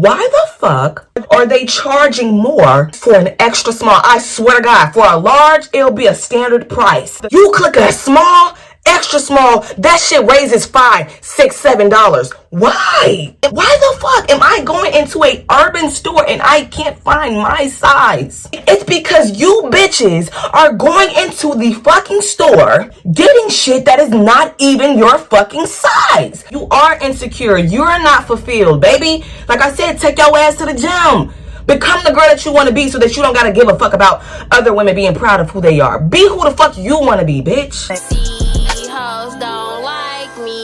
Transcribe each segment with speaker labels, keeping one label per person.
Speaker 1: Why the fuck are they charging more for an extra small? I swear to God, for a large, it'll be a standard price. You click a small, extra small, that shit raises $5, $6, $7. Why? Why the fuck am I going into a urban store and I can't find my size? It's because you bitches are going into the fucking store getting shit that is not even your fucking size. You are insecure. You're not fulfilled, baby. Like I said, take your ass to the gym. Become the girl that you want to be so that you don't gotta give a fuck about other women being proud of who they are. Be who the fuck you want to be, bitch.
Speaker 2: Hoes don't like me.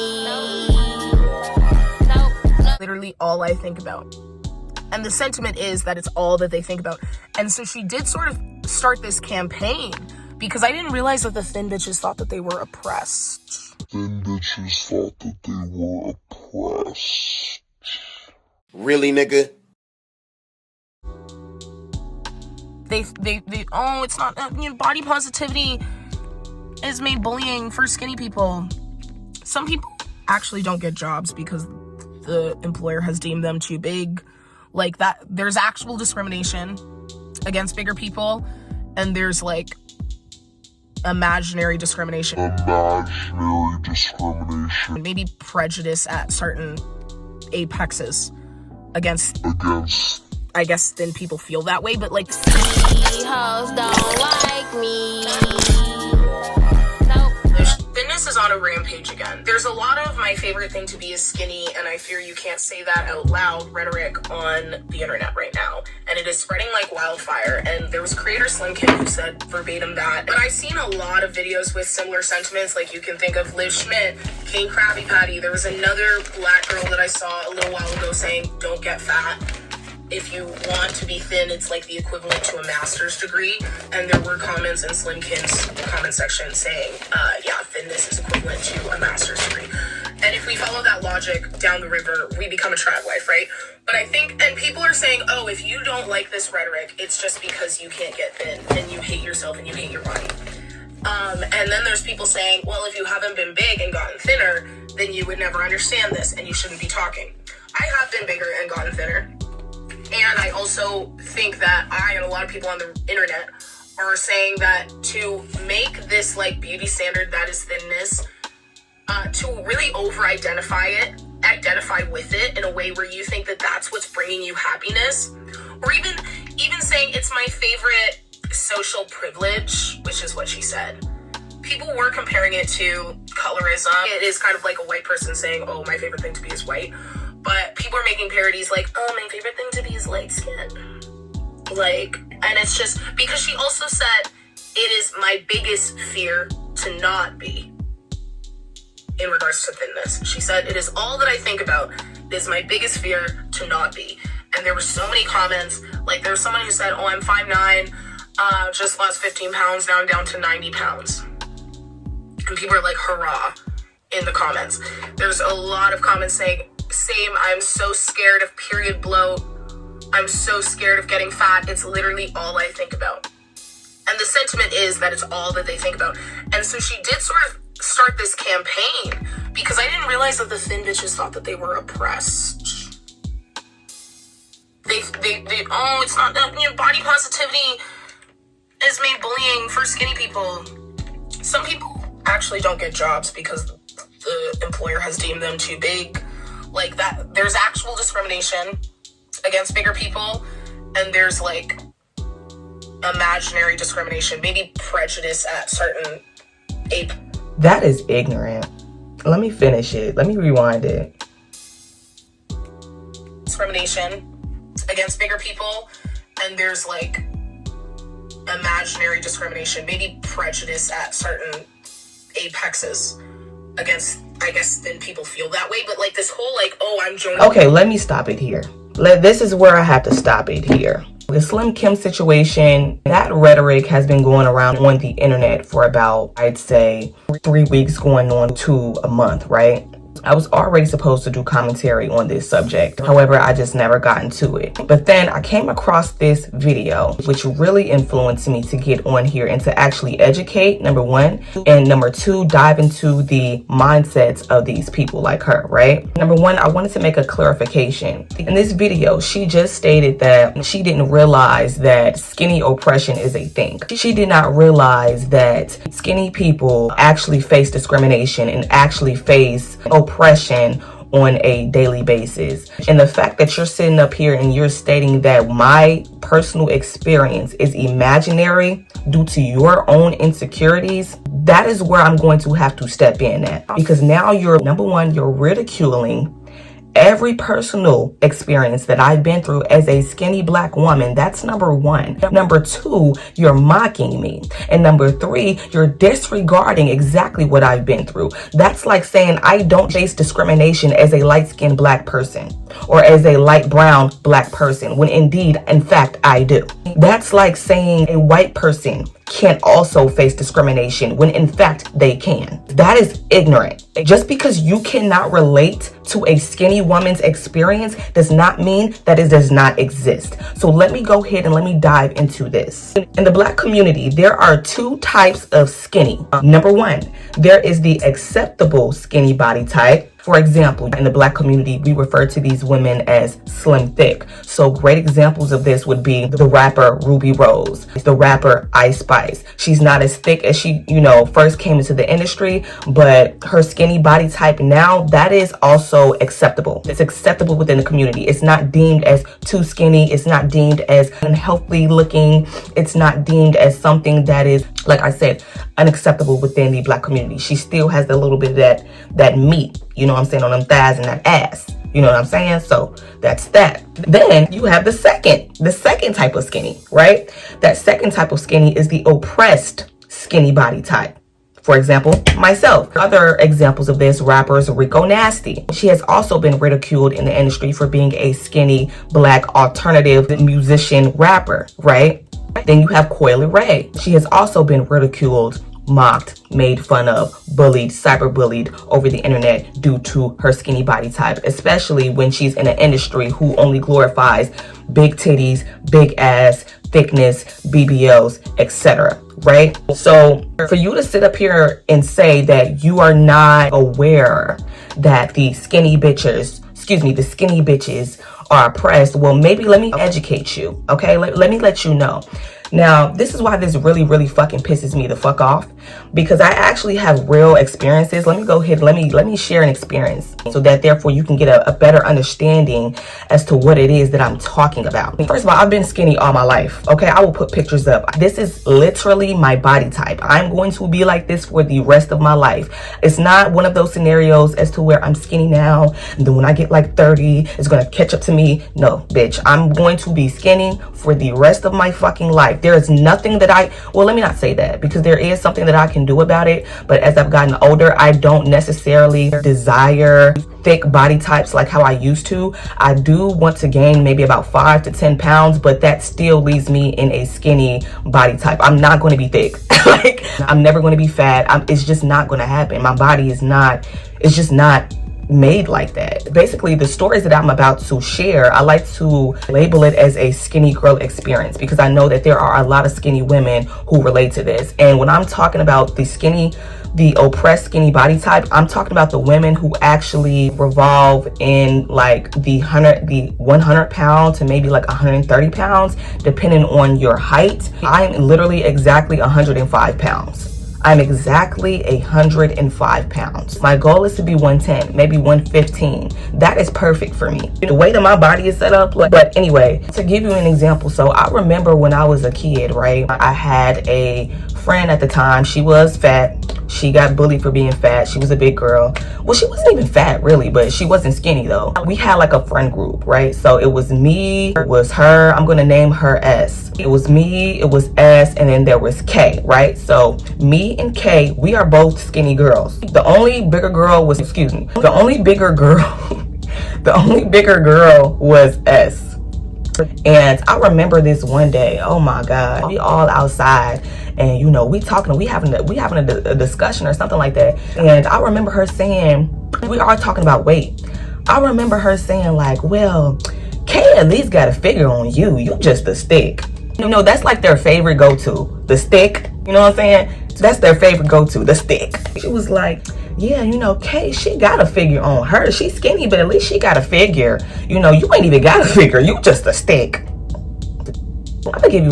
Speaker 3: Literally all I think about. And the sentiment is that it's all that they think about. And so she did sort of start this campaign because I didn't realize that the thin bitches thought that they were oppressed.
Speaker 4: Really, nigga?
Speaker 3: They oh, it's not, body positivity is made bullying for skinny people. Some people actually don't get jobs because the employer has deemed them too big. Like that, there's actual discrimination against bigger people, and there's like imaginary discrimination. Maybe prejudice at certain apexes against I guess then people feel that way, but like
Speaker 2: Hoes don't like me.
Speaker 3: Thinness is on a rampage again. There's a lot of my favorite thing to be is skinny, and I fear you can't say that out loud rhetoric on the internet right now. And it is spreading like wildfire. And there was creator Slim Kim who said verbatim that. But I've seen a lot of videos with similar sentiments. Like you can think of Liv Schmidt, King Krabby Patty. There was another black girl that I saw a little while ago saying, don't get fat. If you want to be thin, it's like the equivalent to a master's degree. And there were comments in Slim Kim's comment section saying, yeah, thinness is equivalent to a master's degree. And if we follow that logic down the river, we become a trad wife, right? But I think, and people are saying, oh, if you don't like this rhetoric, it's just because you can't get thin and you hate yourself and you hate your body. And then there's people saying, well, if you haven't been big and gotten thinner, then you would never understand this and you shouldn't be talking. I have been bigger and gotten thinner. And I also think that I and a lot of people on the internet are saying that to make this like beauty standard that is thinness, to really over-identify it, identify with it in a way where you think that that's what's bringing you happiness, or even saying it's my favorite social privilege, which is what she said. People were comparing it to colorism. It is kind of like a white person saying, oh, my favorite thing to be is white. But people are making parodies like, oh, my favorite thing to be is light skin. Like, and it's just because she also said it is my biggest fear to not be in regards to thinness. She said, it is all that I think about. It is my biggest fear to not be. And there were so many comments. Like there was someone who said, oh, I'm 5'9", just lost 15 pounds. Now I'm down to 90 pounds. And people are like, hurrah, in the comments. There's a lot of comments saying, same, I'm so scared of period bloat. I'm so scared of getting fat. It's literally all I think about. And the sentiment is that it's all that they think about. And so she did sort of start this campaign because I didn't realize that the thin bitches thought that they were oppressed. They oh, it's not that, body positivity is made bullying for skinny people. Some people actually don't get jobs because the employer has deemed them too big. Like that, there's actual discrimination against bigger people, and there's like imaginary discrimination, maybe prejudice at certain
Speaker 1: That is ignorant. Let me finish it. Let me rewind it.
Speaker 3: Discrimination against bigger people, and there's like imaginary discrimination, maybe prejudice at certain apexes against, I guess then people feel that way, but like this whole like, oh, I'm joining.
Speaker 1: Okay, let me stop it here. This is where I have to stop it here. The Slim Kim situation, that rhetoric has been going around on the internet for about, I'd say, 3 weeks going on to a month, right? I was already supposed to do commentary on this subject. However, I just never got into it. But then I came across this video, which really influenced me to get on here and to actually educate, number one, and number two, dive into the mindsets of these people like her, right? Number one, I wanted to make a clarification. In this video, she just stated that she didn't realize that skinny oppression is a thing. She did not realize that skinny people actually face discrimination and actually face oppression on a daily basis. And the fact that you're sitting up here and you're stating that my personal experience is imaginary due to your own insecurities, that is where I'm going to have to step in at. Because now you're, number one, you're ridiculing every personal experience that I've been through as a skinny black woman. That's number one. Number two, you're mocking me. And number three, you're disregarding exactly what I've been through. That's like saying I don't face discrimination as a light-skinned black person or as a light brown black person, when indeed, in fact, I do. That's like saying a white person can also face discrimination when in fact they can. That is ignorant. Just because you cannot relate to a skinny woman's experience does not mean that it does not exist. So let me go ahead and let me dive into this. In the black community, there are two types of skinny. Number one, there is the acceptable skinny body type. For example, in the black community, we refer to these women as slim thick. So great examples of this would be the rapper Ruby Rose, the rapper Ice Spice. She's not as thick as she, first came into the industry, but her skinny body type now, that is also acceptable. It's acceptable within the community. It's not deemed as too skinny. It's not deemed as unhealthy looking. It's not deemed as something that is, like I said, unacceptable within the black community. She still has a little bit of that meat, on them thighs and that ass. You know what I'm saying? So that's that. Then you have the second type of skinny, right? That second type of skinny is the oppressed skinny body type. For example, myself. Other examples of this, rappers Rico Nasty. She has also been ridiculed in the industry for being a skinny black alternative musician rapper, right? Then you have Coily Ray. She has also been ridiculed, mocked, made fun of, bullied, cyberbullied over the internet due to her skinny body type, especially when she's in an industry who only glorifies big titties, big ass, thickness, BBLs, etc. Right? So for you to sit up here and say that you are not aware that the skinny bitches are oppressed, well, maybe let me educate you, okay? Let me let you know. Now, this is why this really, really fucking pisses me the fuck off, because I actually have real experiences. Let me go ahead, let me share an experience so that therefore you can get a better understanding as to what it is that I'm talking about. First of all, I've been skinny all my life, okay? I will put pictures up. This is literally my body type. I'm going to be like this for the rest of my life. It's not one of those scenarios as to where I'm skinny now, and then when I get like 30, it's gonna catch up to me. No, bitch, I'm going to be skinny for the rest of my fucking life. There is nothing that let me not say that, because there is something that I can do about it. But as I've gotten older, I don't necessarily desire thick body types like how I used to. I do want to gain maybe about 5 to 10 pounds, but that still leaves me in a skinny body type. I'm not going to be thick. Like, I'm never going to be fat. It's just not going to happen. My body is not, it's just not made like that. Basically, the stories that I'm about to share, I like to label it as a skinny girl experience, because I know that there are a lot of skinny women who relate to this. And when I'm talking about the oppressed skinny body type, I'm talking about the women who actually revolve in like the 100 pound to maybe like 130 pounds, depending on your height. I'm literally exactly 105 pounds. I'm exactly 105 pounds. My goal is to be 110, maybe 115. That is perfect for me. The way that my body is set up. But anyway, to give you an example, so I remember when I was a kid, right? I had a friend at the time. She was fat. She got bullied for being fat. She was a big girl. Well, she wasn't even fat really, but she wasn't skinny though. We had like a friend group, right? So it was me, it was her. I'm gonna name her S. It was me, it was S, and then there was K, right? So me and K, we are both skinny girls. The only bigger girl was S. And I remember this one day, oh my God, we all outside and you know, we having a discussion or something like that. And I remember her saying, we are talking about weight. I remember her saying like, well, Kay at least got a figure on you. You just a stick. You know, that's like their favorite go-to, the stick. You know what I'm saying? That's their favorite go-to, the stick. She was like, yeah, you know, Kay, she got a figure on her. She's skinny, but at least she got a figure. You know, you ain't even got a figure. You just a stick. I'm gonna give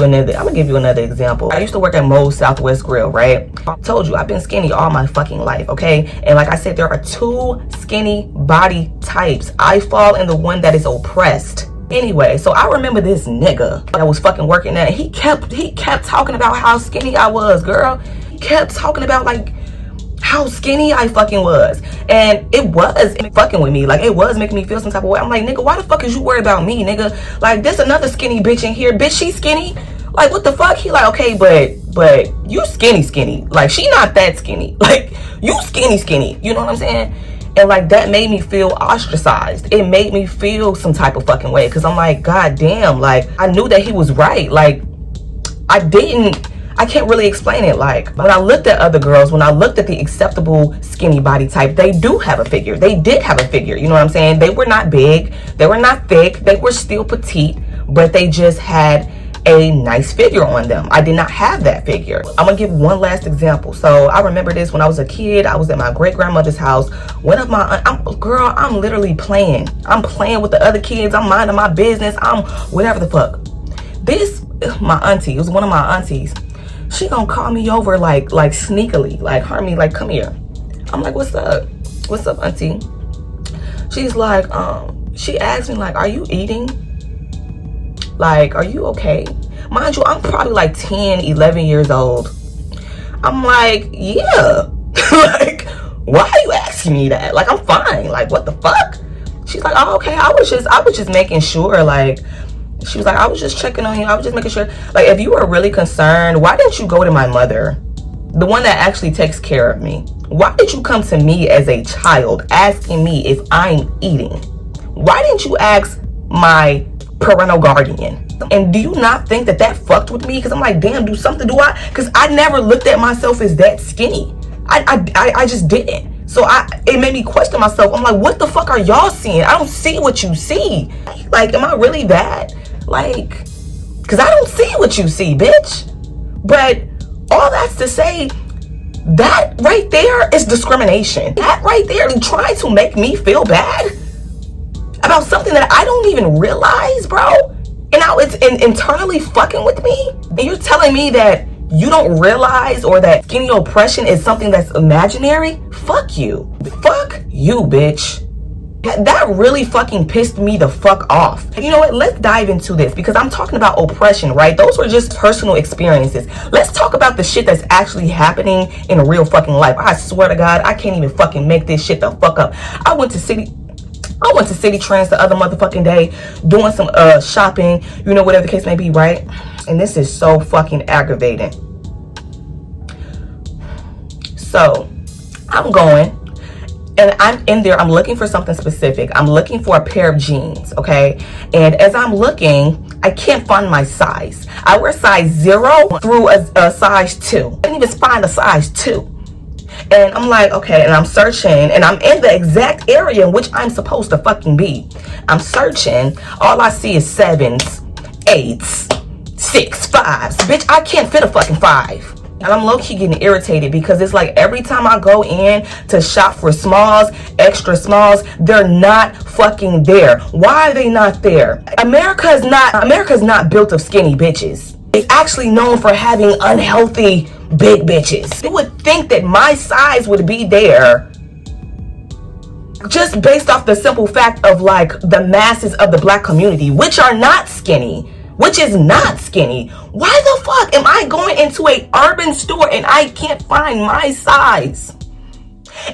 Speaker 1: you another example. I used to work at Moe's Southwest Grill, right? I told you I've been skinny all my fucking life, okay? And like I said, there are two skinny body types. I fall in the one that is oppressed. Anyway, so I remember this nigga that was fucking working there. He kept talking about how skinny I was, girl. He kept talking about like how skinny I fucking was. And it was fucking with me. Like, it was making me feel some type of way. I'm like, nigga, why the fuck is you worried about me, nigga? Like, there's another skinny bitch in here. Bitch, she skinny? Like, what the fuck? He like, okay, but you skinny. Like, she not that skinny. Like, you skinny. You know what I'm saying? And like, that made me feel ostracized. It made me feel some type of fucking way. Cause I'm like, God damn, like, I knew that he was right. Like, I can't really explain it. Like, when I looked at other girls, when I looked at the acceptable skinny body type, they do have a figure. They did have a figure. You know what I'm saying? They were not big. They were not thick. They were still petite, but they just had a nice figure on them. I did not have that figure. I'm gonna give one last example. So I remember this when I was a kid. I was at my great grandmother's house. One of my, I'm literally playing. I'm playing with the other kids. I'm minding my business. I'm whatever the fuck. My auntie, it was one of my aunties. She gonna call me over like sneakily, like, Harmony, like, come here. I'm like, what's up? What's up, auntie? She's like, she asked me like, are you eating? Like, are you okay? Mind you, I'm probably like 10, 11 years old. I'm like, yeah. Like, why are you asking me that? Like, I'm fine. Like, what the fuck? She's like, oh, okay. I was just making sure. Like, she was like, I was just checking on you. I was just making sure. Like, if you were really concerned, why didn't you go to my mother? The one that actually takes care of me. Why did you come to me as a child asking me if I'm eating? Why didn't you ask my parental guardian? And do you not think that fucked with me? Because I'm like, damn, because I never looked at myself as that skinny. I just didn't. So it made me question myself. I'm like, what the fuck are y'all seeing? I don't see what you see. Like, am I really that? Like, because I don't see what you see, bitch. But all that's to say, that right there is discrimination. That right there is trying to make me feel bad about something that I don't even realize, bro. And now it's internally fucking with me. And you're telling me that you don't realize, or that skinny oppression is something that's imaginary? Fuck you. Fuck you, bitch. That really fucking pissed me the fuck off. You know what? Let's dive into this, because I'm talking about oppression, right? Those were just personal experiences. Let's talk about the shit that's actually happening in real fucking life. I swear to God, I can't even fucking make this shit the fuck up. I went to City Trends the other motherfucking day, doing some shopping, you know, whatever the case may be, right? And this is so fucking aggravating. So I'm going, and I'm in there, I'm looking for something specific. I'm looking for a pair of jeans, okay? And as I'm looking, I can't find my size. I wear size 0 through a size 2. I didn't even find a size 2. And I'm like, okay, and I'm searching, and I'm in the exact area in which I'm supposed to fucking be. I'm searching, all I see is 7s, 8s, 6, 5s. Bitch, I can't fit a fucking 5. And I'm low-key getting irritated, because it's like every time I go in to shop for smalls, extra smalls, they're not fucking there. Why are they not there? America's not built of skinny bitches. It's actually known for having unhealthy big bitches. You would think that my size would be there just based off the simple fact of like the masses of the black community, which are not skinny, which is not skinny. Why the fuck am I going into a urban store and I can't find my size?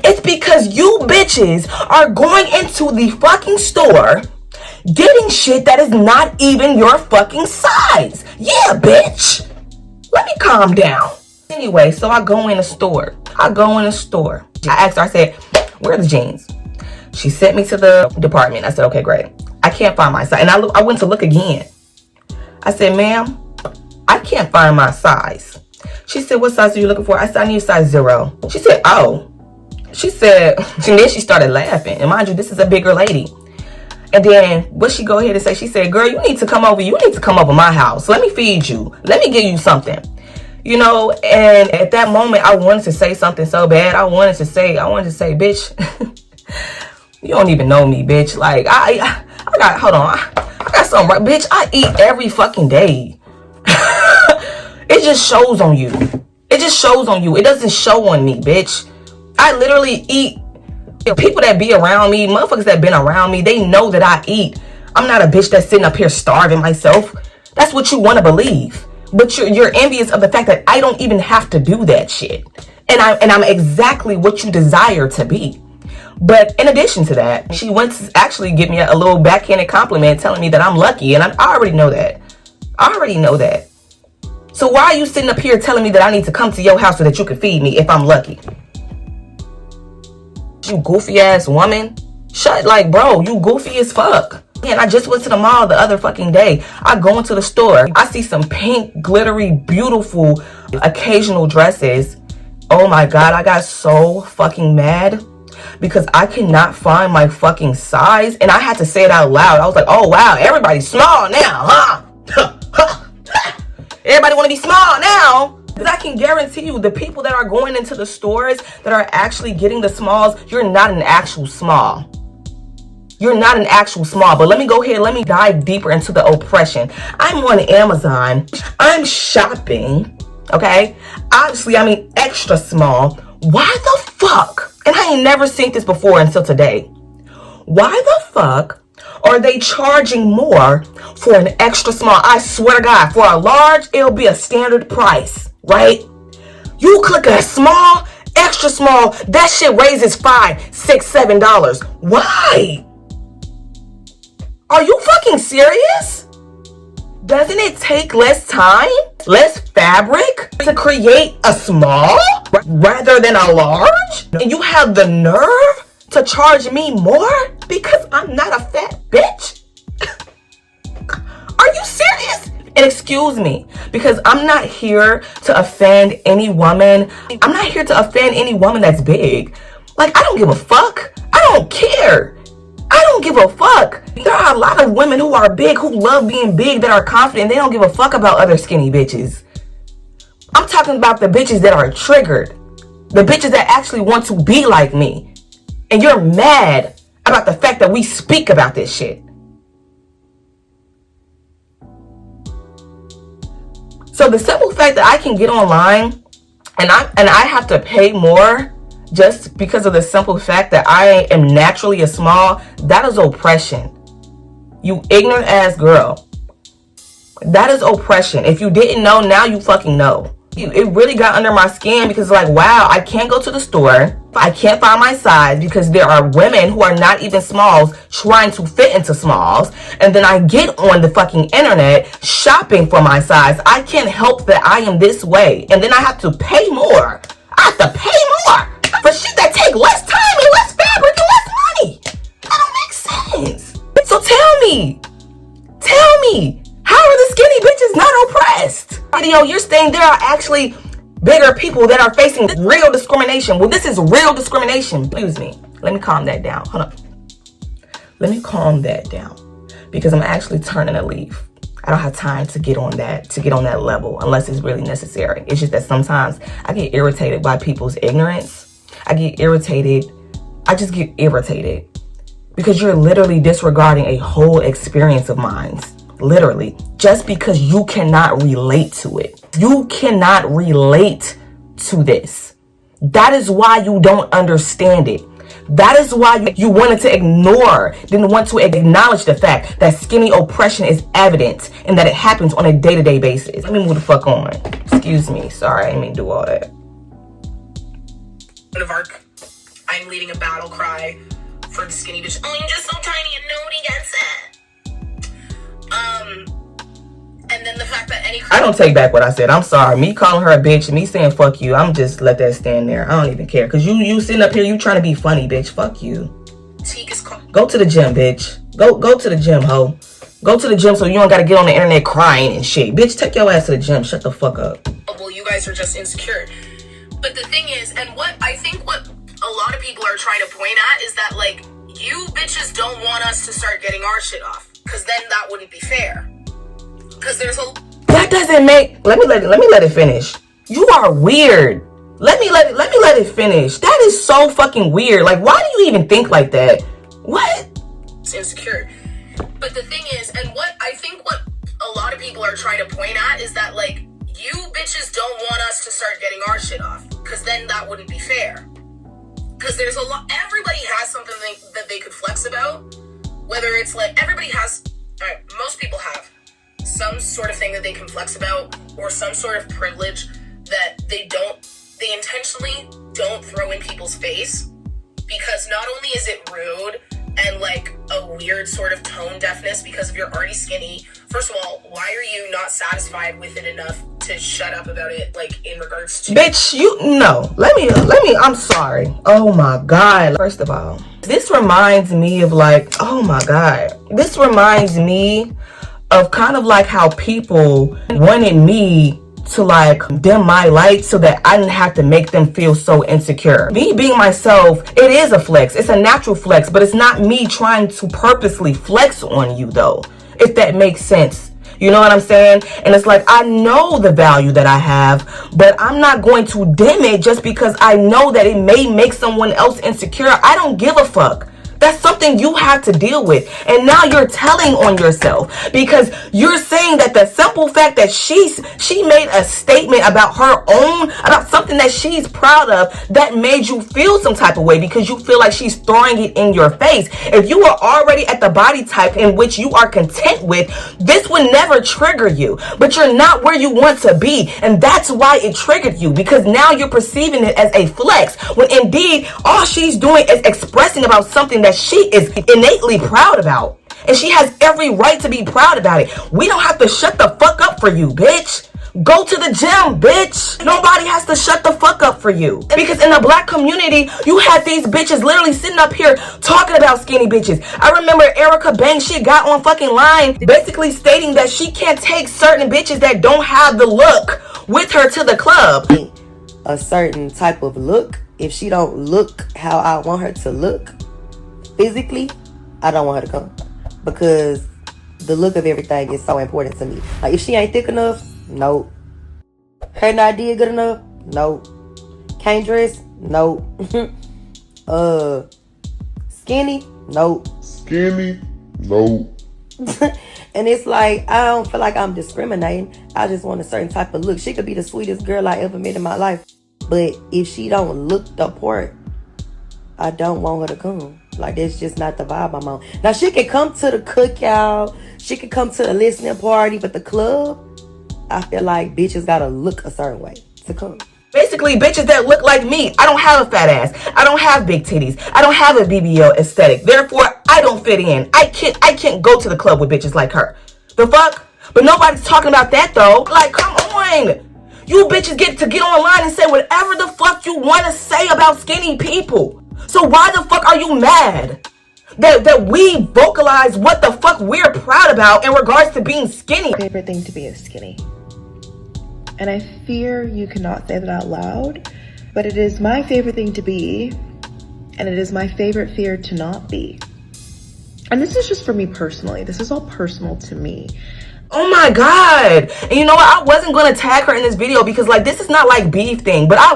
Speaker 1: It's because you bitches are going into the fucking store getting shit that is not even your fucking size. Yeah, bitch. Let me calm down. Anyway, so I go in a store. I asked her, I said, where are the jeans? She sent me to the department. I said, okay, great. I can't find my size. And I went to look again. I said, ma'am, I can't find my size. She said, what size are you looking for? I said, I need size 0. She said, oh. She said, and then she started laughing. And mind you, this is a bigger lady. And then what she go ahead and say? She said, girl, you need to come over. You need to come over my house. Let me feed you. Let me give you something. You know, and at that moment, I wanted to say something so bad. I wanted to say, bitch, you don't even know me, bitch. Like, I got, hold on. I got something right. Bitch, I eat every fucking day. It just shows on you. It just shows on you. It doesn't show on me, bitch. I literally eat. People that be around me, motherfuckers that been around me, they know that I eat. I'm not a bitch that's sitting up here starving myself. That's what you want to believe. But you're envious of the fact that I don't even have to do that shit. And I'm exactly what you desire to be. But in addition to that, she went to actually give me a little backhanded compliment telling me that I'm lucky. And I already know that. I already know that. So why are you sitting up here telling me that I need to come to your house so that you can feed me if I'm lucky? You goofy ass woman. Like, bro, you goofy as fuck. And I just went to the mall the other fucking day. I go into the store. I see some pink, glittery, beautiful, occasional dresses. Oh my God, I got so fucking mad because I cannot find my fucking size. And I had to say it out loud. I was like, oh wow, everybody's small now, huh? Everybody want to be small now. Because I can guarantee you, the people that are going into the stores that are actually getting the smalls, you're not an actual small. You're not an actual small. But let me go ahead, let me dive deeper into the oppression. I'm on Amazon. I'm shopping. Okay? Obviously, I mean extra small. Why the fuck? And I ain't never seen this before until today. Why the fuck are they charging more for an extra small? I swear to God, for a large, it'll be a standard price. Right? You click a small, extra small, that shit raises $5, $6, $7. Why? Are you fucking serious? Doesn't it take less time, less fabric to create a small rather than a large? And you have the nerve to charge me more because I'm not a fat bitch? Are you serious? And excuse me, because I'm not here to offend any woman. I'm not here to offend any woman that's big. Like, I don't give a fuck. I don't care. I don't give a fuck. There are a lot of women who are big, who love being big, that are confident. They don't give a fuck about other skinny bitches. I'm talking about the bitches that are triggered. The bitches that actually want to be like me. And you're mad about the fact that we speak about this shit. So the simple fact that I can get online and I have to pay more just because of the simple fact that I am naturally a small, that is oppression. You ignorant ass girl. That is oppression. If you didn't know, now you fucking know. It really got under my skin because, like, wow, I can't go to the store. I can't find my size because there are women who are not even smalls trying to fit into smalls. And then I get on the fucking internet shopping for my size. I can't help that I am this way. And then I have to pay more. I have to pay more for shit that take less time and less fabric and less money. That don't make sense. So tell me, how are the skinny bitches not oppressed? Video, you're saying there are actually bigger people that are facing real discrimination. Well, this is real discrimination. Excuse me. Let me calm that down. Hold on. Let me calm that down because I'm actually turning a leaf. I don't have time to get on that level unless it's really necessary. It's just that sometimes I get irritated by people's ignorance. I just get irritated because you're literally disregarding a whole experience of mine. Literally, just because you cannot relate to it. You cannot relate to this. That is why you don't understand it. That is why you wanted to ignore, didn't want to acknowledge the fact that skinny oppression is evident and that it happens on a day-to-day basis. Let me move the fuck on. Excuse me. Sorry, I didn't mean to do all that.
Speaker 3: I'm leading a battle cry for the skinny bitch. Oh, you're just so tiny and nobody gets it. And then the fact that
Speaker 1: I don't take back what I said. I'm sorry. Me calling her a bitch and me saying fuck you, I'm just let that stand there. I don't even care. Cause you sitting up here, you trying to be funny, bitch. Fuck you. Go to the gym, bitch. Go to the gym, ho. Go to the gym so you don't gotta get on the internet crying and shit. Bitch, take your ass to the gym. Shut the fuck up.
Speaker 3: Well, you guys are just insecure. But the thing is, and what a lot of people are trying to point at is that, like, you bitches don't want us to start getting our shit off. Because then that wouldn't be fair. Because there's a...
Speaker 1: That doesn't make... Let me let it finish. You are weird. Let me let it finish. That is so fucking weird. Like, why do you even think like that? What?
Speaker 3: It's insecure. But the thing is, and what a lot of people are trying to point at is that, like, you bitches don't want us to start getting our shit off. Because then that wouldn't be fair. Because there's a lot... Everybody has something that they could flex about. Whether it's, like, everybody has... most people have some sort of thing that they can flex about, or some sort of privilege that they intentionally don't throw in people's face, because not only is it rude and like a weird sort of tone deafness because if you're already skinny, first of all, why are you not satisfied with it enough to shut up about it, like, in regards to...
Speaker 1: Bitch, let me, I'm sorry. Oh my God. First of all, this reminds me of, like, oh my God. This reminds me of kind of like how people wanted me to, like, dim my light so that I didn't have to make them feel so insecure. Me being myself, it is a flex. It's a natural flex, but it's not me trying to purposely flex on you, though, if that makes sense. You know what I'm saying? And it's like, I know the value that I have, but I'm not going to dim it just because I know that it may make someone else insecure. I don't give a fuck. That's something you have to deal with. And now you're telling on yourself because you're saying that the simple fact that she made a statement about about something that she's proud of, that made you feel some type of way because you feel like she's throwing it in your face. If you are already at the body type in which you are content with, this would never trigger you. But you're not where you want to be. And that's why it triggered you, because now you're perceiving it as a flex, when indeed all she's doing is expressing about something that she is innately proud about, and she has every right to be proud about it. We don't have to shut the fuck up for you, bitch. Go to the gym, bitch. Nobody has to shut the fuck up for you, because in the black community you had these bitches literally sitting up here talking about skinny bitches. I remember Erica Banks, she got on fucking line basically stating that she can't take certain bitches that don't have the look with her to the club.
Speaker 5: A certain type of look, if she don't look how I want her to look physically, I don't want her to come, because the look of everything is so important to me. Like, if she ain't thick enough, no. Her not did good enough, no. Can't dress, no. Skinny, no.
Speaker 6: Skinny, no.
Speaker 5: And it's like, I don't feel like I'm discriminating. I just want a certain type of look. She could be the sweetest girl I ever met in my life, but if she don't look the part, I don't want her to come. Like, that's just not the vibe I'm on. Now, she can come to the cookout, she can come to the listening party, but the club, I feel like bitches gotta look a certain way to come.
Speaker 1: Basically, bitches that look like me. I don't have a fat ass. I don't have big titties. I don't have a BBL aesthetic. Therefore, I don't fit in. I can't go to the club with bitches like her. The fuck? But nobody's talking about that, though. Like, come on. You bitches get online and say whatever the fuck you want to say about skinny people. So why the fuck are you mad that we vocalize what the fuck we're proud about in regards to being skinny?
Speaker 7: My favorite thing to be is skinny. And I fear you cannot say that out loud, but it is my favorite thing to be, and it is my favorite fear to not be. And this is just for me personally. This is all personal to me.
Speaker 1: Oh my God. And you know what? I wasn't going to tag her in this video because, like, this is not like beef thing, but I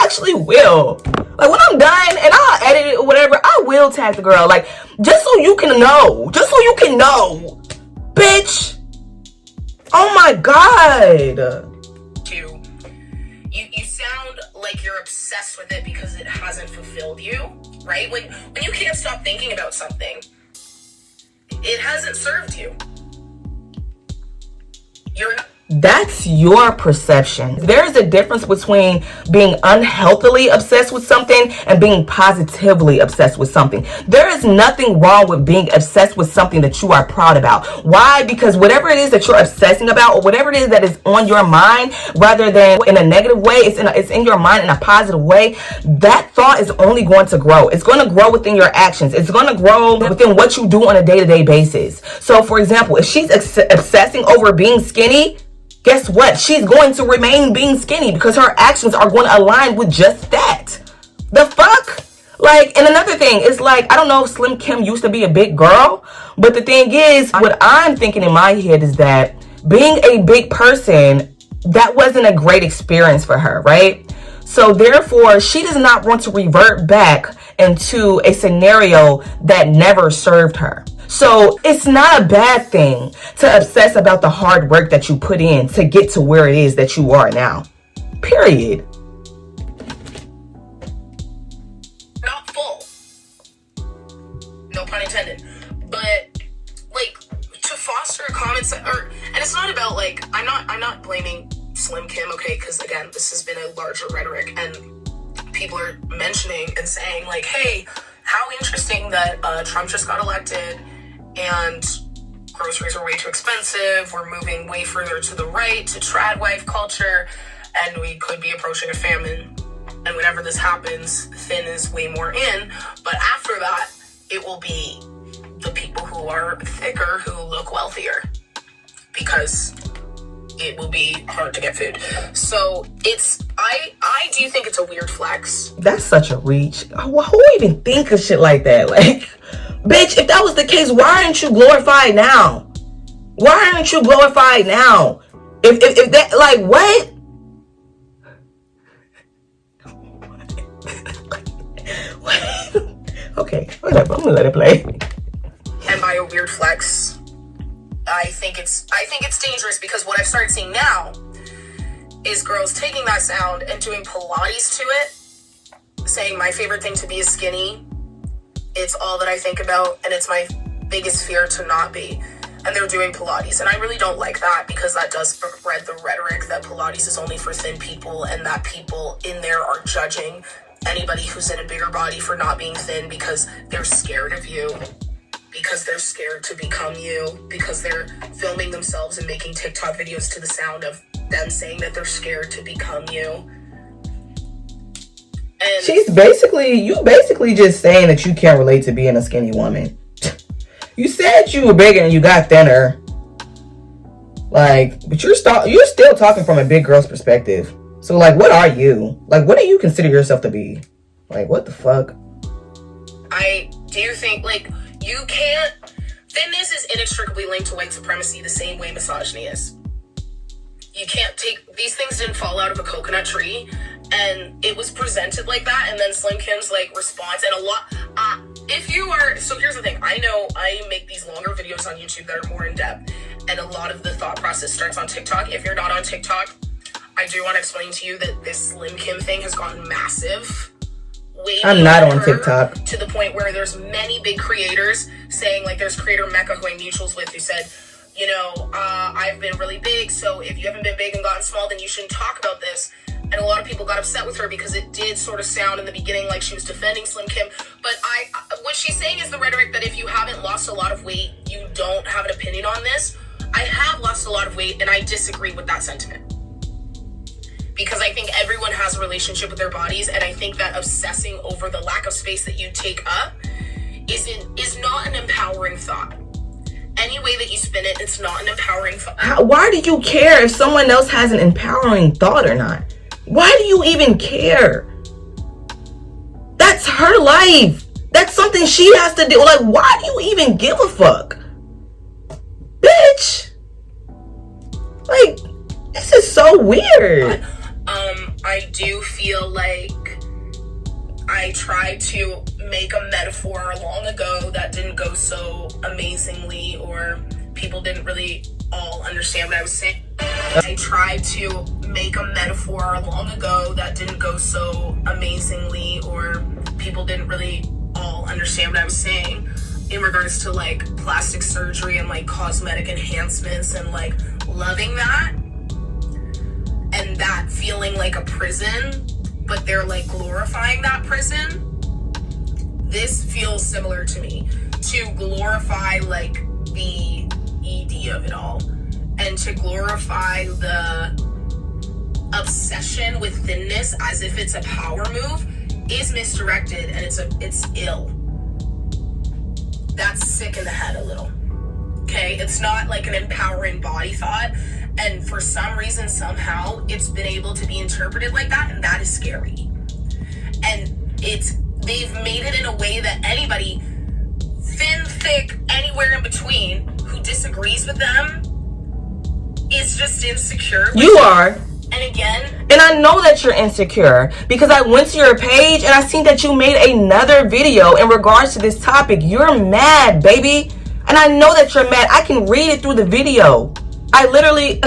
Speaker 1: actually will. Like, when I'm done and I'll edit it or whatever, I will tag the girl. Like, just so you can know. Just so you can know. Bitch. Oh my God.
Speaker 3: You sound like you're obsessed with it because it hasn't fulfilled you, right? When you can't stop thinking about something, it hasn't served you. You're not
Speaker 1: That's your perception. There's a difference between being unhealthily obsessed with something and being positively obsessed with something. There is nothing wrong with being obsessed with something that you are proud about. Why? Because whatever it is that you're obsessing about, or whatever it is that is on your mind, rather than in a negative way, it's in your mind in a positive way, that thought is only going to grow. It's going to grow within your actions. It's going to grow within what you do on a day-to-day basis. So for example, if she's obsessing over being skinny, guess what? She's going to remain being skinny because her actions are going to align with just that. The fuck? Like, and another thing is, like, I don't know if Slim Kim used to be a big girl, but the thing is, what I'm thinking in my head is that being a big person, that wasn't a great experience for her, right? So therefore, she does not want to revert back into a scenario that never served her. So it's not a bad thing to obsess about the hard work that you put in to get to where it is that you are now. Period.
Speaker 3: Not full. No pun intended. But like, to foster a common sense, and it's not about like, I'm not blaming Slim Kim, okay? Because again, this has been a larger rhetoric, and people are mentioning and saying like, hey, how interesting that Trump just got elected and groceries are way too expensive. We're moving way further to the right, to trad wife culture, and we could be approaching a famine. And whenever this happens, thin is way more in. But after that, it will be the people who are thicker who look wealthier, because it will be hard to get food. So it's, I do think it's a weird flex.
Speaker 1: That's such a reach. Who even think of shit like that? Like, bitch, if that was the case, why aren't you glorified now? Why aren't you glorified now? If that, like, what? Okay, whatever. I'm gonna let it play.
Speaker 3: And by a weird flex, I think it's dangerous, because what I've started seeing now is girls taking that sound and doing Pilates to it, saying my favorite thing to be is skinny. It's all that I think about, and it's my biggest fear to not be. And they're doing Pilates. And I really don't like that, because that does spread the rhetoric that Pilates is only for thin people, and that people in there are judging anybody who's in a bigger body for not being thin because they're scared of you, because they're scared to become you, because they're filming themselves and making TikTok videos to the sound of them saying that they're scared to become you. And
Speaker 1: You basically just saying that you can't relate to being a skinny woman. You said you were bigger and you got thinner. Like, but you're still talking from a big girl's perspective. So, like, what are you? Like, what do you consider yourself to be? Like, what the fuck?
Speaker 3: I do think, like, you can't... Thinness is inextricably linked to white supremacy the same way misogyny is. You can't take... These things didn't fall out of a coconut tree, and it was presented like that, and then Slim Kim's, like, response, and a lot... if you are... So here's the thing. I know I make these longer videos on YouTube that are more in-depth, and a lot of the thought process starts on TikTok. If you're not on TikTok, I do want to explain to you that this Slim Kim thing has gotten massive.
Speaker 1: I'm not on TikTok.
Speaker 3: To the point where there's many big creators saying, like, there's creator Mecca who I'm mutuals with, who said, you know, I've been really big, so if you haven't been big and gotten small, then you shouldn't talk about this. And a lot of people got upset with her because it did sort of sound in the beginning like she was defending Slim Kim. But what she's saying is the rhetoric that if you haven't lost a lot of weight, you don't have an opinion on this. I have lost a lot of weight, and I disagree with that sentiment. Because I think everyone has a relationship with their bodies, and I think that obsessing over the lack of space that you take up is not an empowering thought. Any way that you spin it, it's not an empowering thought.
Speaker 1: Why do you care if someone else has an empowering thought or not? Why do you even care? That's her life. That's something she has to do. Like, why do you even give a fuck? Bitch. Like, this is so weird.
Speaker 3: I do feel like I tried to make a metaphor long ago that didn't go so amazingly, or people didn't really all understand what I was saying. I tried to make a metaphor long ago that didn't go so amazingly, or people didn't really all understand what I was saying, in regards to like plastic surgery and like cosmetic enhancements and like loving that. and that feeling like a prison, but they're like glorifying that prison. This feels similar to me, to glorify like the ED of it all, and to glorify the obsession with thinness as if it's a power move is misdirected, and it's ill. That's sick in the head a little. Okay, it's not like an empowering body thought, and for some reason, somehow, it's been able to be interpreted like that, and that is scary. And they've made it in a way that anybody, thin, thick, anywhere in between, who disagrees with them is just insecure.
Speaker 1: You are.
Speaker 3: And again,
Speaker 1: and I know that you're insecure because I went to your page and I seen that you made another video in regards to this topic. You're mad, baby. And I know that you're mad. I can read it through the video. I literally,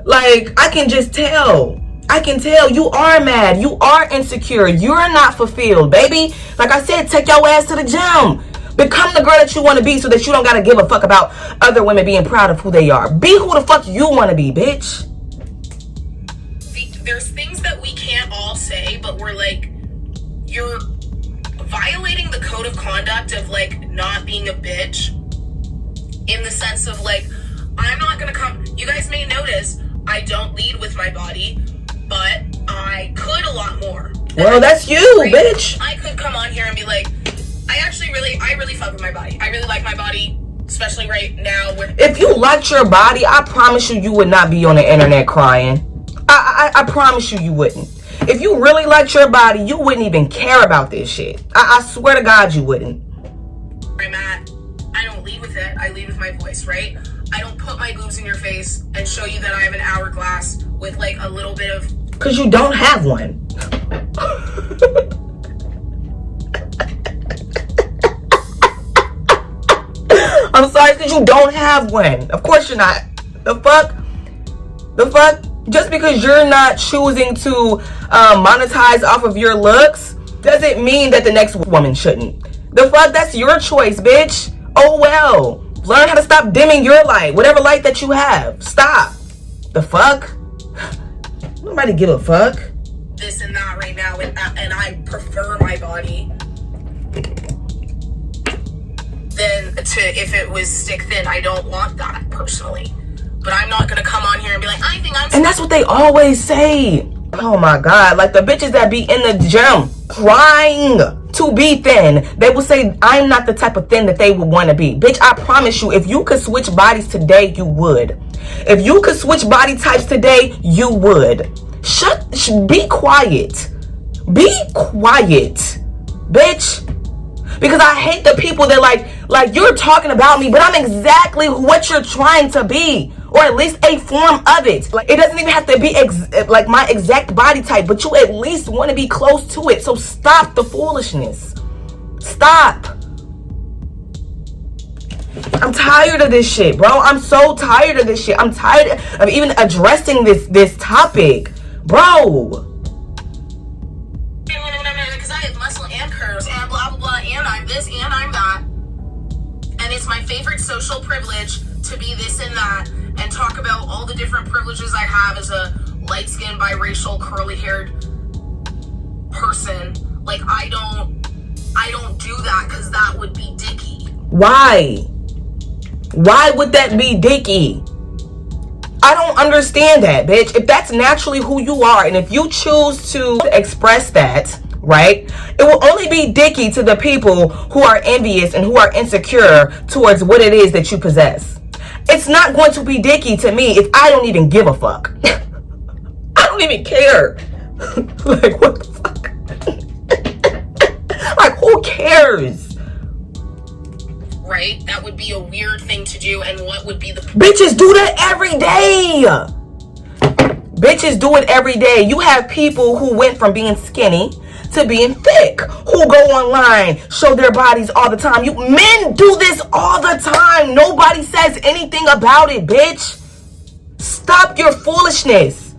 Speaker 1: like, I can just tell. I can tell you are mad. You are insecure. You're not fulfilled, baby. Like I said, take your ass to the gym. Become the girl that you want to be so that you don't got to give a fuck about other women being proud of who they are. Be who the fuck you want to be, bitch.
Speaker 3: There's things that we can't all say, but we're like, you're violating the code of conduct of like not being a bitch, in the sense of like, I'm not gonna come. You guys may notice I don't lead with my body, but I could a lot more.
Speaker 1: Well, that's you, bitch.
Speaker 3: I could come on here and be like, I really fuck with my body. I really like my body, especially right now.
Speaker 1: If you liked your body, I promise you would not be on the internet crying. I promise you wouldn't. If you really liked your body, you wouldn't even care about this shit. I swear to God you wouldn't.
Speaker 3: I'm at, I don't lead with it. I lead with my voice, right? I don't put my boobs in your face and show you that I have an hourglass with like a little bit of...
Speaker 1: Because you don't have one. I'm sorry, because you don't have one. Of course you're not. The fuck? Just because you're not choosing to monetize off of your looks doesn't mean that the next woman shouldn't. The fuck? That's your choice, bitch. Oh well. Learn how to stop dimming your light. Whatever light that you have. Stop. The fuck? Nobody give a fuck.
Speaker 3: This and that right now, and I prefer my body than to if it was stick thin. I don't want that personally. But I'm not gonna come on here and be like, I think I'm...
Speaker 1: And that's what they always say. Oh my God, like the bitches that be in the gym crying to be thin, they will say, I'm not the type of thin that they would want to be. Bitch, I promise you, if you could switch bodies today, you would. If you could switch body types today, you would. Be quiet. Be quiet, bitch. Because I hate the people that like you're talking about me, but I'm exactly what you're trying to be. Or at least a form of it. Like, it doesn't even have to be like my exact body type, but you at least want to be close to it. So stop the foolishness. Stop. I'm tired of this shit, bro. I'm so tired of this shit. I'm tired of even addressing this topic, bro.
Speaker 3: Because I have muscle and curves and blah blah blah, and I'm this and I'm that, and it's my favorite social privilege to be this and that, and talk about all the different privileges I have as a light-skinned, biracial, curly-haired person. Like, I don't do that because that would be dicky.
Speaker 1: Why? Why would that be dicky? I don't understand that, bitch. If that's naturally who you are, and if you choose to express that, right, it will only be dicky to the people who are envious and who are insecure towards what it is that you possess. It's not going to be dicky to me if I don't even give a fuck. I don't even care. Like, what the fuck? Like, who cares?
Speaker 3: Right? That would be a weird thing to do, and what would be the...
Speaker 1: Bitches do that every day. Bitches do it every day. You have people who went from being skinny to being thick, who go online, show their bodies all the time. Men do this all the time. Nobody says anything about it, bitch. Stop your foolishness.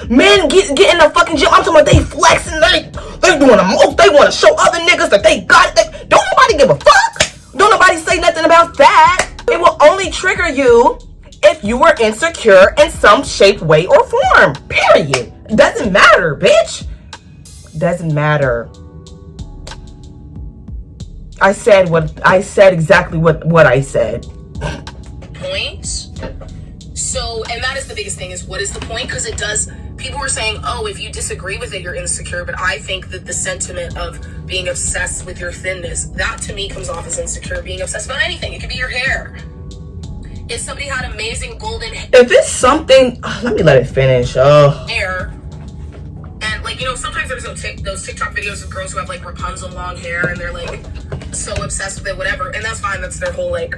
Speaker 1: Men get in the fucking gym. I'm talking about they flexing, they doing the most. They want to show other niggas that they got it. Don't nobody give a fuck. Don't nobody say nothing about that. It will only trigger you if you were insecure in some shape, way, or form. Period. Doesn't matter, bitch. Doesn't matter. I said exactly what I said.
Speaker 3: Point. So, and that is the biggest thing, is what is the point? Because it does, people were saying, oh, if you disagree with it, you're insecure. But I think that the sentiment of being obsessed with your thinness, that to me comes off as insecure. Being obsessed about anything. It could be your hair. If somebody had amazing golden hair.
Speaker 1: If it's something, let me let it finish.
Speaker 3: Hair. And like, you know, sometimes there's those TikTok videos of girls who have like Rapunzel long hair and they're like so obsessed with it, whatever. And that's fine. That's their whole like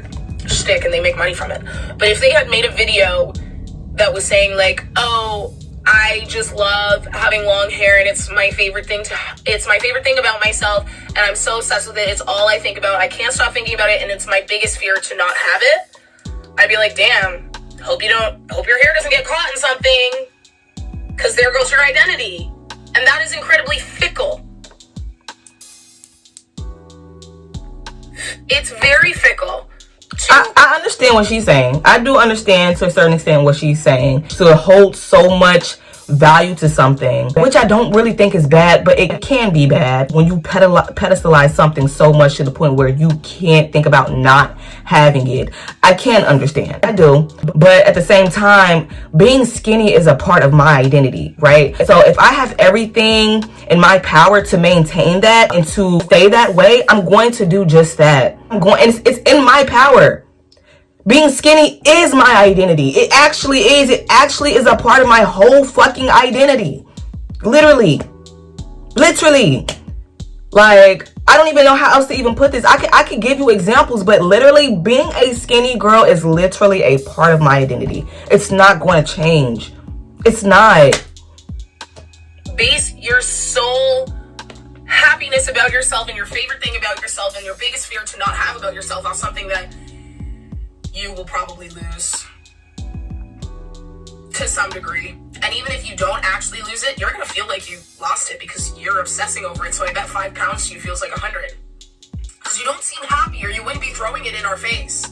Speaker 3: shtick and they make money from it. But if they had made a video that was saying like, oh, I just love having long hair and it's my favorite thing about myself and I'm so obsessed with it. It's all I think about. I can't stop thinking about it and it's my biggest fear to not have it. I'd be like, damn, hope your hair doesn't get caught in something, because there goes your identity. And that is incredibly fickle. It's very fickle.
Speaker 1: I understand what she's saying. I do understand to a certain extent what she's saying. To hold so much value to something, which I don't really think is bad, but it can be bad when you pedestalize something so much to the point where you can't think about not having it. I can understand. I do. But at the same time, being skinny is a part of my identity, right? So if I have everything in my power to maintain that and to stay that way, I'm going to do just that. And it's in my power. Being skinny is my identity. It actually is. It actually is a part of my whole fucking identity. Literally. Like, I don't even know how else to even put this. I could give you examples, but literally being a skinny girl is literally a part of my identity. It's not going to change. It's not.
Speaker 3: Base your sole happiness about yourself and your favorite thing about yourself and your biggest fear to not have about yourself on something that you will probably lose to some degree. And even if you don't actually lose it, you're going to feel like you lost it because you're obsessing over it. So I bet 5 pounds to you feels like 100. Because you don't seem happy, or you wouldn't be throwing it in our face.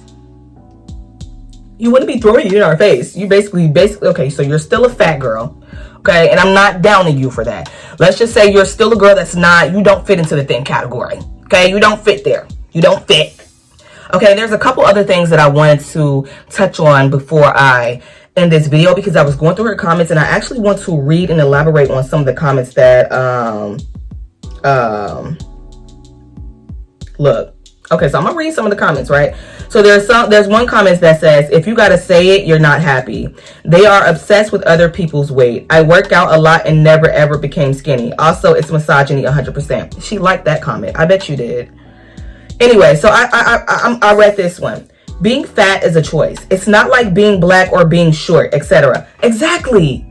Speaker 1: You wouldn't be throwing it in our face. You basically, okay, so you're still a fat girl. Okay, and I'm not downing you for that. Let's just say you're still a girl that's not, you don't fit into the thin category. Okay, you don't fit there. You don't fit. Okay, there's a couple other things that I wanted to touch on before I end this video, because I was going through her comments and I actually want to read and elaborate on some of the comments that, look. Okay, so I'm gonna read some of the comments, right? So there's one comment that says, if you gotta say it, you're not happy. They are obsessed with other people's weight. I work out a lot and never ever became skinny. Also, it's misogyny 100%. She liked that comment. I bet you did. Anyway, so I read this one. Being fat is a choice. It's not like being black or being short, etc. Exactly.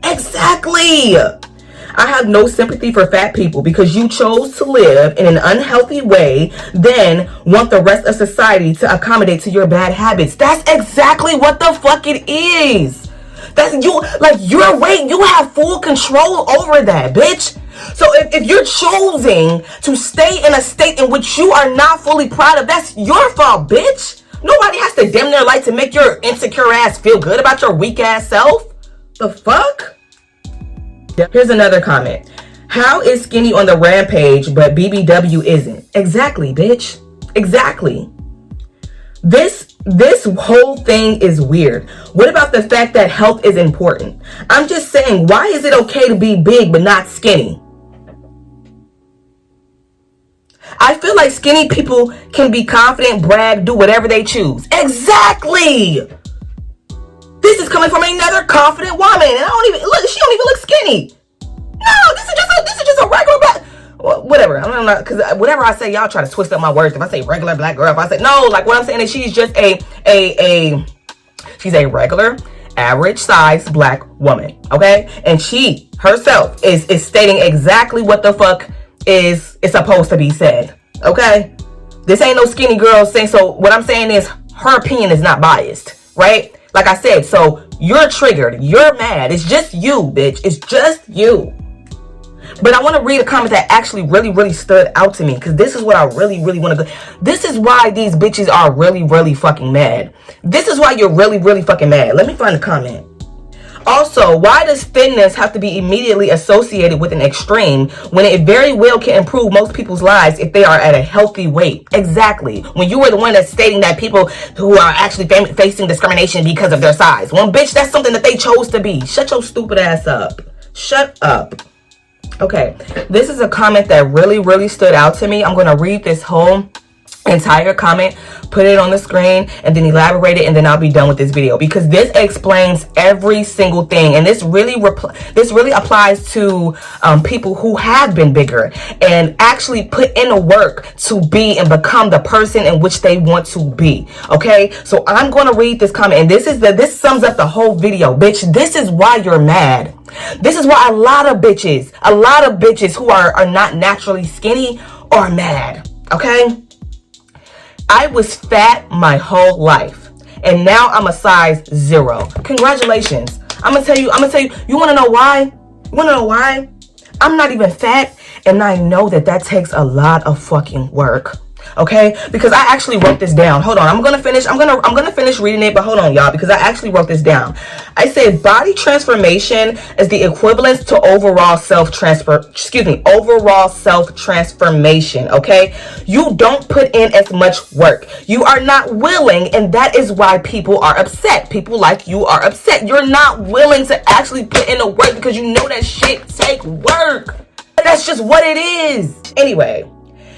Speaker 1: I have no sympathy for fat people because you chose to live in an unhealthy way, then want the rest of society to accommodate to your bad habits. That's exactly what the fuck it is. That's you, like your weight, you have full control over that, bitch. So if you're choosing to stay in a state in which you are not fully proud of, that's your fault, bitch. Nobody has to dim their light to make your insecure ass feel good about your weak ass self. The fuck? Here's another comment. How is skinny on the rampage, but BBW isn't? Exactly, bitch. Exactly. This whole thing is weird. What about the fact that health is important? I'm just saying, why is it okay to be big but not skinny? I feel like skinny people can be confident, brag, do whatever they choose. Exactly. This is coming from another confident woman, and she don't even look skinny. No, this is just a regular black. Well, whatever. I'm not, because whatever I say, y'all try to twist up my words. If I say regular black girl, if I say no, like what I'm saying is she's just she's a regular, average size black woman. Okay, and she herself is stating exactly what the fuck is supposed to be said. Okay, this ain't no skinny girl saying. So what I'm saying is her opinion is not biased, right? Like I said, so you're triggered, you're mad. It's just you, bitch. It's just you. But I want to read a comment that actually really stood out to me, because this is what I really want to go. This is why these bitches are really fucking mad. This is why you're really fucking mad. Let me find the comment. Also, why does thinness have to be immediately associated with an extreme when it very well can improve most people's lives if they are at a healthy weight? Exactly. When you were the one that's stating that people who are actually facing discrimination because of their size. Well, bitch, that's something that they chose to be. Shut your stupid ass up. Shut up. Okay, this is a comment that really stood out to me. I'm going to read this whole entire comment, put it on the screen, and then elaborate it, and then I'll be done with this video, because this explains every single thing, and this really applies to people who have been bigger and actually put in the work to be and become the person in which they want to be. Okay, so I'm going to read this comment, and this sums up the whole video. Bitch, this is why you're mad. This is why a lot of bitches who are not naturally skinny are mad. Okay, I was fat my whole life, and now I'm a size 0. Congratulations. I'm gonna tell you, you wanna know why? I'm not even fat, and I know that takes a lot of fucking work. Okay, because I actually wrote this down. Hold on, I'm gonna finish reading it, but hold on, y'all, because I actually wrote this down. I said body transformation is the equivalent to overall self transformation. Okay, you don't put in as much work. You are not willing, and that is why people are upset. People like you are upset. You're not willing to actually put in the work because you know that shit take work. That's just what it is. Anyway,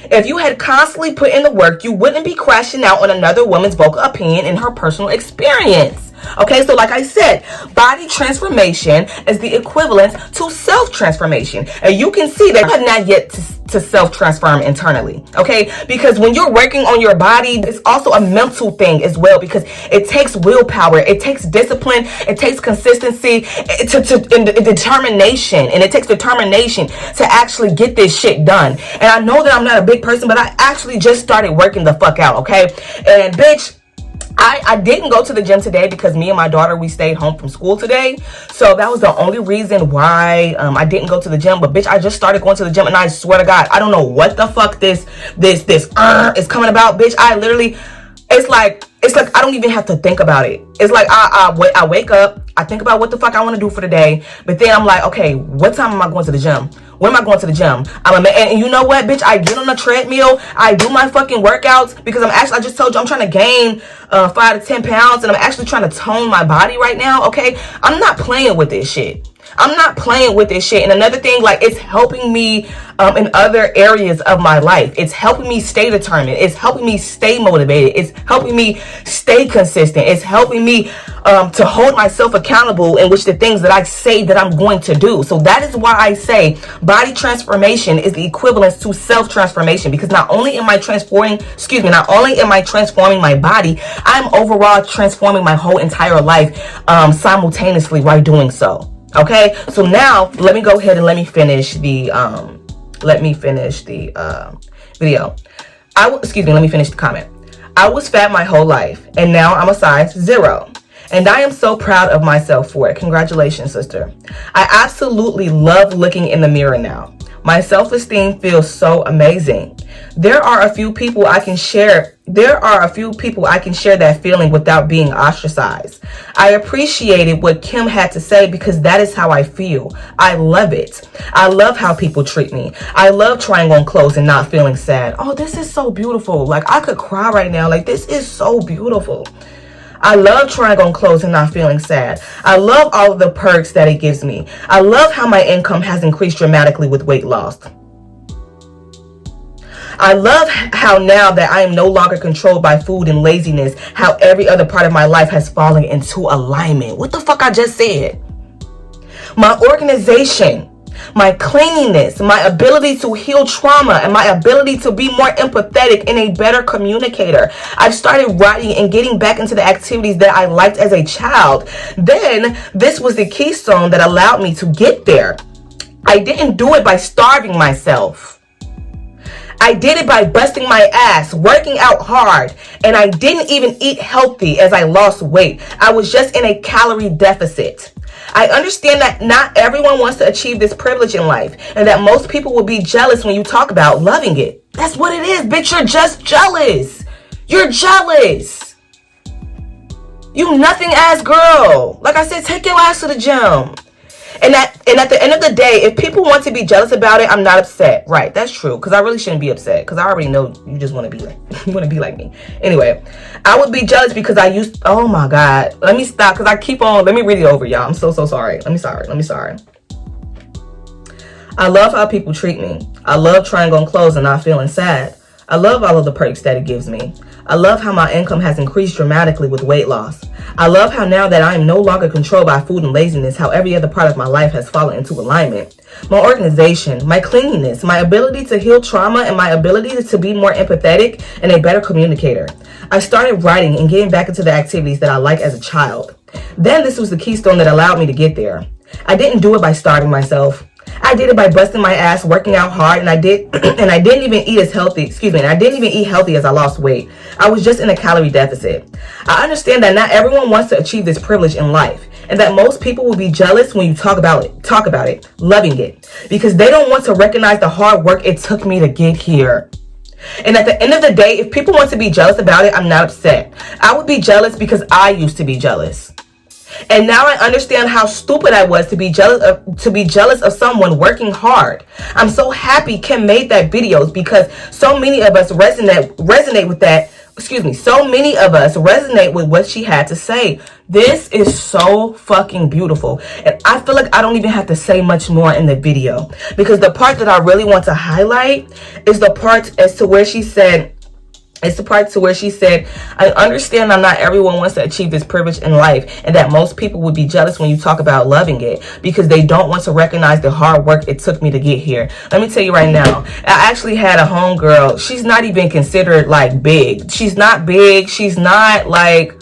Speaker 1: if you had constantly put in the work, you wouldn't be crashing out on another woman's vocal opinion and her personal experience. Okay, so like I said, body transformation is the equivalent to self-transformation. And you can see that I'm not yet to self-transform internally. Okay, because when you're working on your body, it's also a mental thing as well, because it takes willpower, it takes discipline, it takes consistency, and determination, and it takes determination to actually get this shit done. And I know that I'm not a big person, but I actually just started working the fuck out. Okay, and bitch, I didn't go to the gym today because me and my daughter, we stayed home from school today. So that was the only reason why I didn't go to the gym. But bitch, I just started going to the gym, and I swear to God, I don't know what the fuck this is coming about, bitch. I literally, it's like I don't even have to think about it. It's like I wake up, I think about what the fuck I want to do for the day, but then I'm like, okay, what time am I going to the gym? When am I going to the gym? And you know what, bitch? I get on the treadmill. I do my fucking workouts because I just told you I'm trying to gain 5 to 10 pounds, and I'm actually trying to tone my body right now. Okay, I'm not playing with this shit. And another thing, like, it's helping me in other areas of my life. It's helping me stay determined. It's helping me stay motivated. It's helping me stay consistent. It's helping me to hold myself accountable in which the things that I say that I'm going to do. So that is why I say body transformation is the equivalent to self-transformation, because not only am I transforming my body, I'm overall transforming my whole entire life simultaneously while doing so. Okay, so now let me go ahead and let me finish the video. Let me finish the comment. I was fat my whole life, and now I'm a size 0. And I am so proud of myself for it. Congratulations, sister. I absolutely love looking in the mirror now. My self-esteem feels so amazing. There are a few people I can share that feeling without being ostracized. I appreciated what Kim had to say because that is how I feel. I love it. I love how people treat me. I love trying on clothes and not feeling sad. Oh, this is so beautiful. Like, I could cry right now. Like, this is so beautiful. I love trying on clothes and not feeling sad. I love all of the perks that it gives me. I love how my income has increased dramatically with weight loss. I love how now that I am no longer controlled by food and laziness, how every other part of my life has fallen into alignment. What the fuck I just said? My organization, my cleanliness, my ability to heal trauma, and my ability to be more empathetic and a better communicator. I've started writing and getting back into the activities that I liked as a child. Then this was the keystone that allowed me to get there. I didn't do it by starving myself. I did it by busting my ass, working out hard, and I didn't even eat healthy as I lost weight. I was just in a calorie deficit. I understand that not everyone wants to achieve this privilege in life, and that most people will be jealous when you talk about loving it. That's what it is, bitch. You're just jealous. You're jealous. You nothing ass girl. Like I said, take your ass to the gym. And at the end of the day, if people want to be jealous about it, I'm not upset. Right, that's true. Because I really shouldn't be upset. Because I already know you just want to be like, you want to be like me. Anyway, I would be jealous because I used, oh my God. Let me stop because I keep on, let me read it over, y'all. I'm so sorry. Let me sorry. I love how people treat me. I love trying on clothes and not feeling sad. I love all of the perks that it gives me. I love how my income has increased dramatically with weight loss. I love how now that I am no longer controlled by food and laziness, how every other part of my life has fallen into alignment. My organization, my cleanliness, my ability to heal trauma, and my ability to be more empathetic and a better communicator. I started writing and getting back into the activities that I liked as a child. Then this was the keystone that allowed me to get there. I didn't do it by starving myself. I did it by busting my ass, working out hard, and I didn't even eat healthy as I lost weight. I was just in a calorie deficit. I understand that not everyone wants to achieve this privilege in life, and that most people will be jealous when you talk about it, loving it, because they don't want to recognize the hard work it took me to get here. And at the end of the day, if people want to be jealous about it, I'm not upset. I would be jealous because I used to be jealous. And now I understand how stupid I was to be jealous of someone working hard. I'm so happy Kim made that videos because so many of us resonate with that. So many of us resonate with what she had to say. This is so fucking beautiful. And I feel like I don't even have to say much more in the video, because the part that I really want to highlight is the part as to where she said, I understand that not everyone wants to achieve this privilege in life, and that most people would be jealous when you talk about loving it, because they don't want to recognize the hard work it took me to get here. Let me tell you right now, I actually had a homegirl. She's not even considered like big. She's not big. She's not like,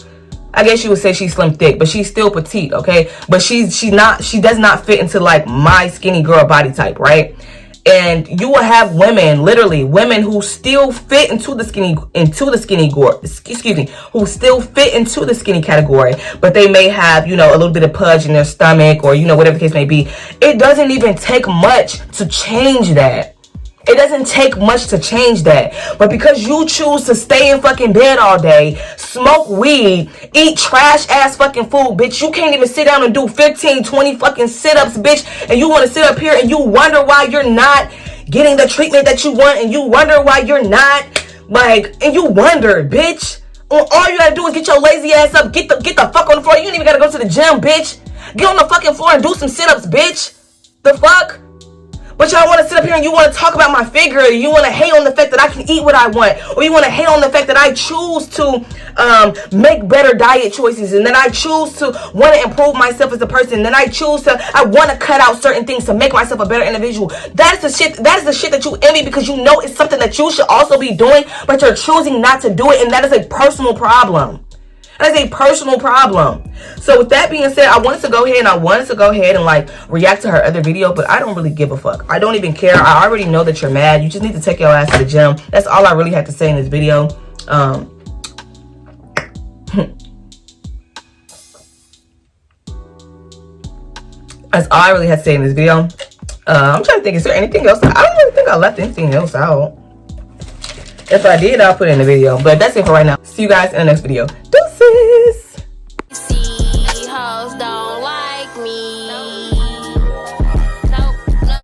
Speaker 1: I guess you would say she's slim thick, but she's still petite, okay? But she does not fit into like my skinny girl body type, right? And you will have women, literally women who still fit into the skinny category, but they may have, you know, a little bit of pudge in their stomach, or, you know, whatever the case may be. It doesn't even take much to change that. It doesn't take much to change that. But because you choose to stay in fucking bed all day, smoke weed, eat trash ass fucking food, bitch, you can't even sit down and do 15, 20 fucking sit-ups, bitch, and you want to sit up here and you wonder why you're not getting the treatment that you want, and you wonder why you're not, like, and you wonder, bitch. All you gotta do is get your lazy ass up, get the fuck on the floor. You don't even gotta go to the gym, bitch. Get on the fucking floor and do some sit-ups, bitch. The fuck? But y'all want to sit up here and you want to talk about my figure. You want to hate on the fact that I can eat what I want. Or you want to hate on the fact that I choose to make better diet choices. And then I choose to want to improve myself as a person. And then I want to cut out certain things to make myself a better individual. That is the shit that you envy, because you know it's something that you should also be doing, but you're choosing not to do it. And that is a personal problem. That is a personal problem. So with that being said, I wanted to go ahead and like react to her other video, but I don't really give a fuck. I don't even care. I already know that you're mad. You just need to take your ass to the gym. That's all I really had to say in this video. That's all I really had to say in this video. I'm trying to think, is there anything else? I don't really think I left anything else out. If I did, I'll put it in the video. But that's it for right now. See you guys in the next video. Deuces!